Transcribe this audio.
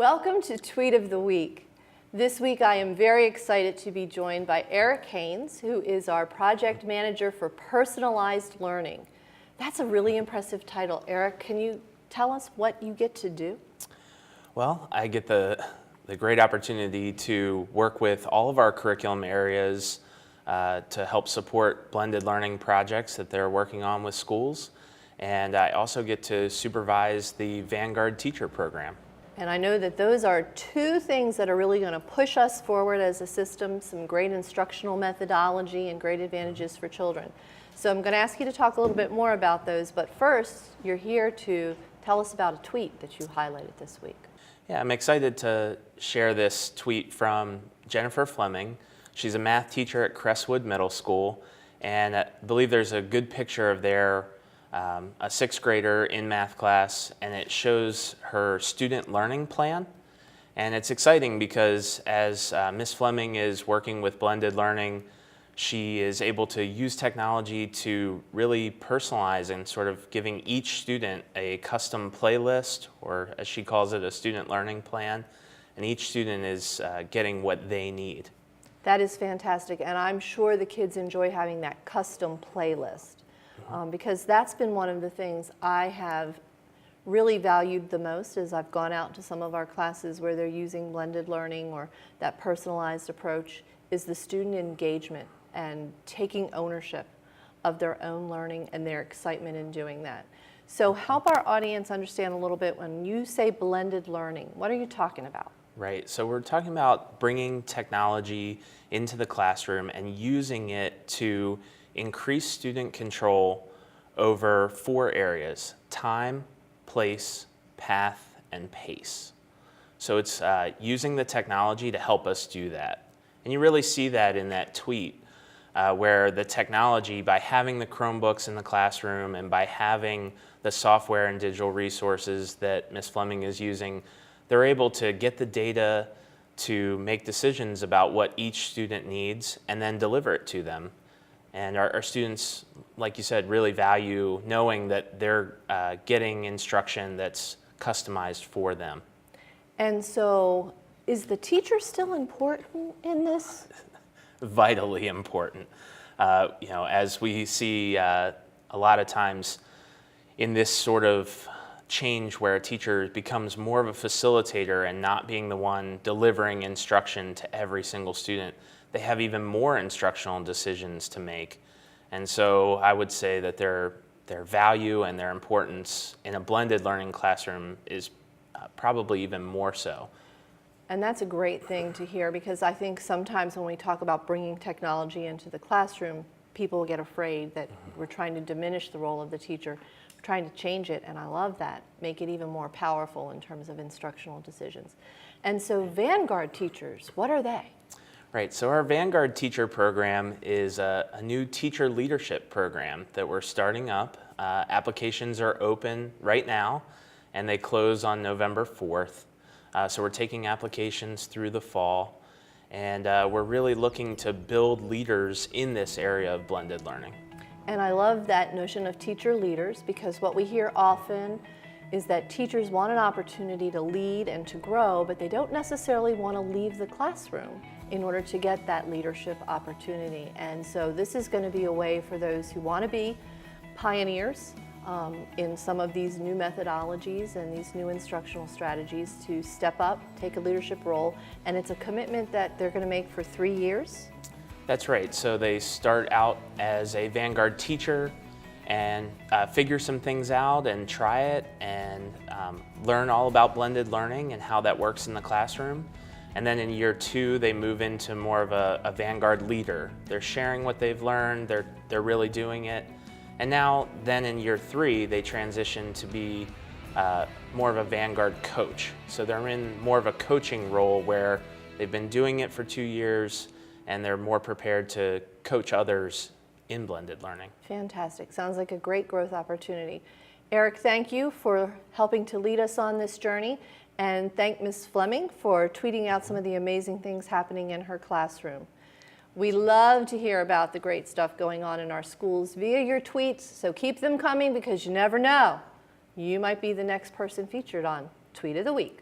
Welcome to Tweet of the Week. This week I am very excited to be joined by Eric Haines, who is our project manager for personalized learning. That's a really impressive title. Eric, can you tell us what you get to do? Well, I get the great opportunity to work with all of our curriculum areas to help support blended learning projects that they're working on with schools. And I also get to supervise the Vanguard Teacher Program. And I know that those are two things that are really going to push us forward as a system, some great instructional methodology and great advantages for children. So I'm going to ask you to talk a little bit more about those, but first, you're here to tell us about a tweet that you highlighted this week. Yeah, I'm excited to share this tweet from Jennifer Fleming. She's a math teacher at Crestwood Middle School, and I believe there's a good picture of a sixth grader in math class, and it shows her student learning plan. And it's exciting because as Ms. Fleming is working with blended learning, she is able to use technology to really personalize and sort of giving each student a custom playlist, or as she calls it, a student learning plan, and each student is getting what they need. That is fantastic, and I'm sure the kids enjoy having that custom playlist. Because that's been one of the things I have really valued the most as I've gone out to some of our classes where they're using blended learning or that personalized approach, is the student engagement and taking ownership of their own learning and their excitement in doing that. So help our audience understand a little bit, when you say blended learning, what are you talking about? Right, so we're talking about bringing technology into the classroom and using it to increase student control over 4 areas: time, place, path, and pace. So it's using the technology to help us do that. And you really see that in that tweet where the technology, by having the Chromebooks in the classroom and by having the software and digital resources that Ms. Fleming is using, they're able to get the data to make decisions about what each student needs and then deliver it to them. And our students, like you said, really value knowing that they're getting instruction that's customized for them. And so is the teacher still important in this? Vitally important. As we see a lot of times in this sort of change where a teacher becomes more of a facilitator and not being the one delivering instruction to every single student, they have even more instructional decisions to make. And so I would say that their value and their importance in a blended learning classroom is probably even more so. And that's a great thing to hear, because I think sometimes when we talk about bringing technology into the classroom, people get afraid that we're trying to diminish the role of the teacher. We're trying to change it, and I love that. Make it even more powerful in terms of instructional decisions. And so Vanguard teachers, what are they? Right, so our Vanguard Teacher Program is a new teacher leadership program that we're starting up. Applications are open right now, and they close on November 4th. So we're taking applications through the fall, and we're really looking to build leaders in this area of blended learning. And I love that notion of teacher leaders, because what we hear often is that teachers want an opportunity to lead and to grow, but they don't necessarily want to leave the classroom in order to get that leadership opportunity. And so this is going to be a way for those who want to be pioneers in some of these new methodologies and these new instructional strategies to step up, take a leadership role, and it's a commitment that they're going to make for 3 years. That's right, so they start out as a Vanguard teacher and figure some things out and try it and learn all about blended learning and how that works in the classroom. And then in year 2, they move into more of a Vanguard leader. They're sharing what they've learned, they're really doing it. And now, then in year 3, they transition to be more of a Vanguard coach. So they're in more of a coaching role where they've been doing it for 2 years and they're more prepared to coach others in blended learning. Fantastic. Sounds like a great growth opportunity. Eric, thank you for helping to lead us on this journey, and thank Ms. Fleming for tweeting out some of the amazing things happening in her classroom. We love to hear about the great stuff going on in our schools via your tweets, so keep them coming, because you never know. You might be the next person featured on Tweet of the Week.